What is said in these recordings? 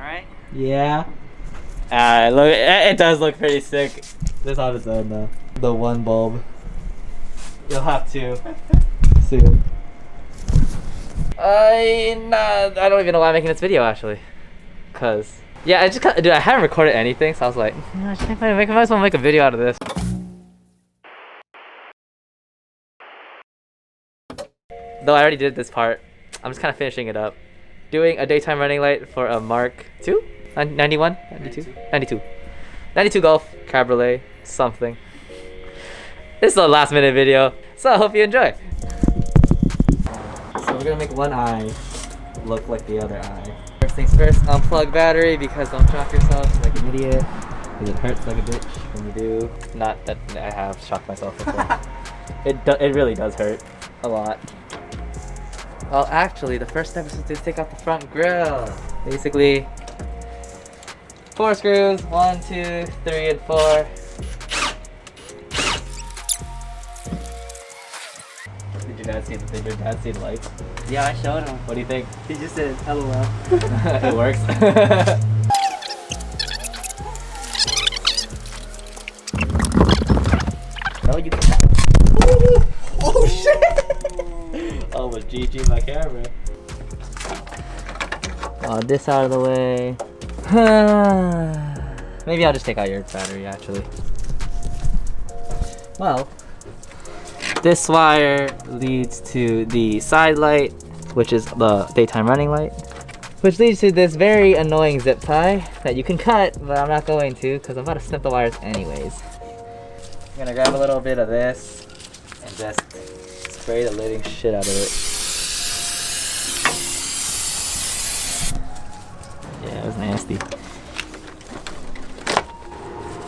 right? Yeah. Look, it does look pretty sick. This on its own though. The one bulb. You'll have to soon. I don't even know why I'm making this video actually. Cause yeah, I just dude, I haven't recorded anything, so I was like, I might as well make a video out of this. Though I already did this part, I'm just kind of finishing it up. Doing a daytime running light for a Mark II? 91? 92? 92. 92 Golf, Cabriolet, something. This is a last minute video, so I hope you enjoy. So we're gonna make one eye look like the other eye. First things first, unplug battery because don't shock yourself like an idiot. Because it hurts like a bitch when you do. Not that I have shocked myself before. It really does hurt a lot. Well, actually, the first step is to take off the front grille. Basically, 4 screws, 1, 2, 3, and 4. Did your dad see the lights? Yeah, I showed him. What do you think? He just said, LOL. It works. No, you can't. Oh shit! Almost GG my camera. This out of the way. Maybe I'll just take out your battery actually. Well, this wire leads to the side light, which is the daytime running light, which leads to this very annoying zip tie that you can cut, but I'm not going to because I'm about to snip the wires anyways. I'm gonna grab a little bit of this and just spray the living shit out of it. Yeah, it was nasty.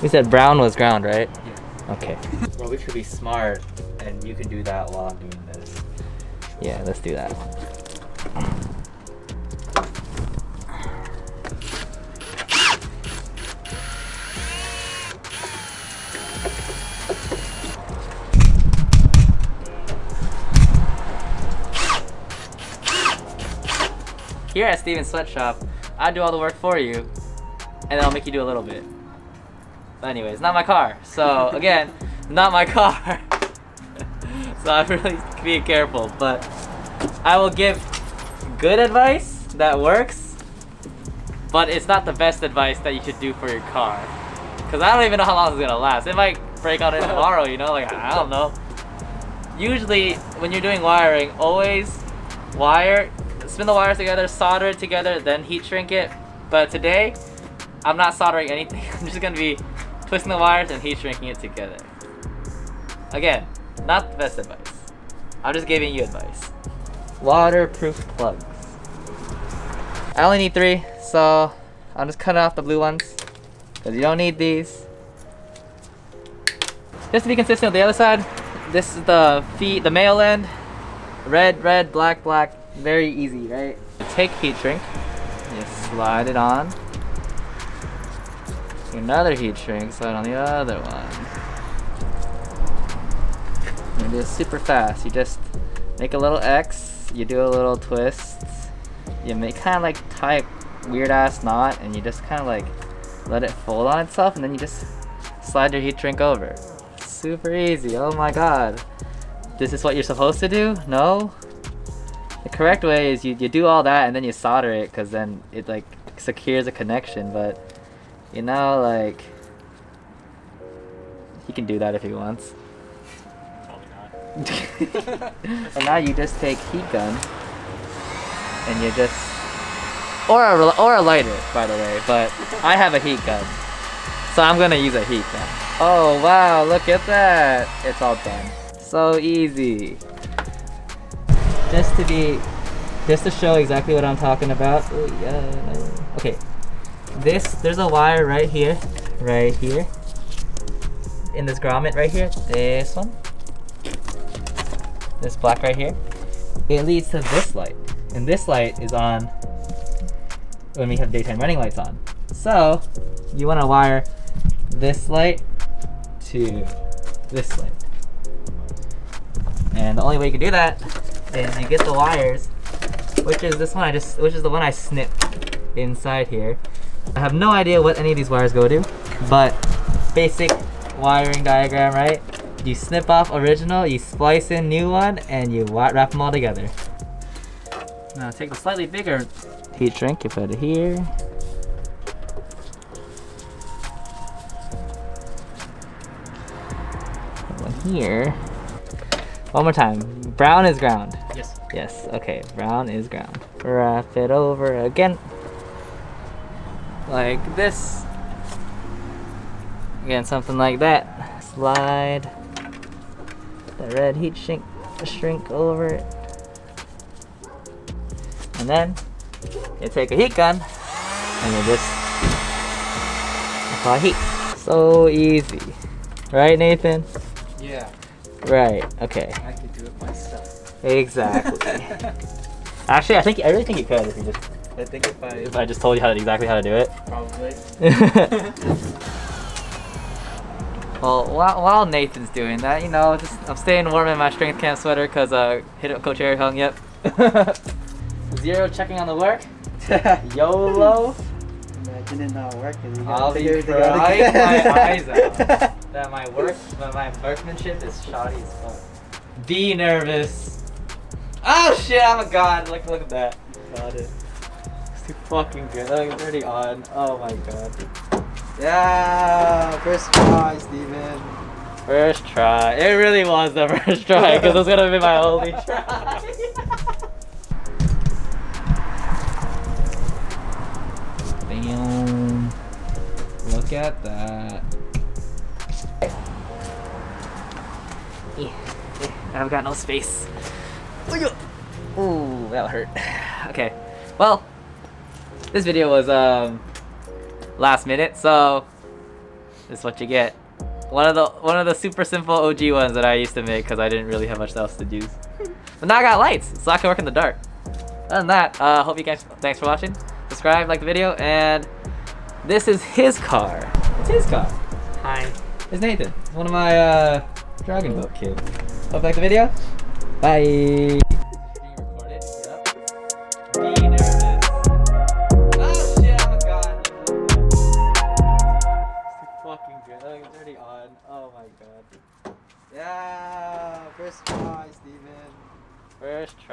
We said brown was ground, right? Yeah. Okay. Well, we should be smart, and you can do that while I'm doing this. Yeah, let's do that. Here at Steven's Sweatshop, I do all the work for you, and then I'll make you do a little bit. But anyways, not my car. So again, not my car. So I'm really being careful, but I will give good advice that works, but it's not the best advice that you should do for your car. Cause I don't even know how long it's gonna last. It might break out tomorrow, you know, like I don't know. Usually when you're doing wiring, always spin the wires together, solder it together, then heat shrink it. But today, I'm not soldering anything. I'm just gonna be twisting the wires and heat shrinking it together. Again, not the best advice. I'm just giving you advice. Waterproof plugs. I only need 3, so I'm just cutting off the blue ones because you don't need these. Just to be consistent with the other side, this is the the male end. Red, red, black, black. Very easy, right? Take heat shrink, you slide it on. Another heat shrink, slide on the other one. And do it super fast. You just make a little X, you do a little twist, you make kind of like tie a weird ass knot, and you just kind of like let it fold on itself, and then you just slide your heat shrink over. Super easy. Oh my god. This is what you're supposed to do? No? The correct way is you do all that and then you solder it, because then it like secures a connection, but you know, like he can do that if he wants. Probably not. And now you just take heat gun and you just or a lighter, by the way, but I have a heat gun, so I'm gonna use a heat gun. Oh wow, look at that, it's all done. So easy. Just to show exactly what I'm talking about. Ooh, yeah, no. Okay, there's a wire right here, in this grommet right here. This one, this black right here. It leads to this light, and this light is on when we have daytime running lights on. So you want to wire this light to this light, and the only way you can do that is you get the wires, which is this one which is the one I snipped inside here. I have no idea what any of these wires go to, but basic wiring diagram, right? You snip off original, you splice in new one, and you wrap them all together. Now take the slightly bigger heat shrink, you put it here. Put one here. One more time. Brown is ground. Yes. Yes, okay, brown is ground. Wrap it over again. Like this. Again, something like that. Slide the red heat shrink over it. And then you take a heat gun and you just apply heat. So easy. Right, Nathan? Yeah. Right, okay. I could do it myself. Exactly. Actually, I really think you could if you just I think if I just told you exactly how to do it. probably. Well, while Nathan's doing that, you know, I'm staying warm in my strength camp sweater because hit up Coach Eric Hung. Yep. Zero checking on the work. YOLO. Imagine it not working. I'll be crying my eyes out that my workmanship is shoddy as fuck. Be nervous. Oh shit! I'm a god. Look at that. Got it. It's too fucking good. Look, it's already on. Oh my god. Yeah, first try, Steven. First try. It really was the first try because it was gonna be my only try. Damn. Look at that. I've got no space. Ooh, that'll hurt. Okay. Well, this video was last minute, so this is what you get. One of the super simple OG ones that I used to make because I didn't really have much else to use. But now I got lights, so I can work in the dark. Other than that, hope you guys, thanks for watching. Subscribe, like the video, and this is his car. It's his car. Hi. It's Nathan. It's one of my Dragon Boat kids. Hope you like the video. Bye. Being recorded. Yep. Be nervous. Oh shit! I'm a god. It's too fucking good. Look, it's already on. Oh my god. Yeah, first try, Steven. First try.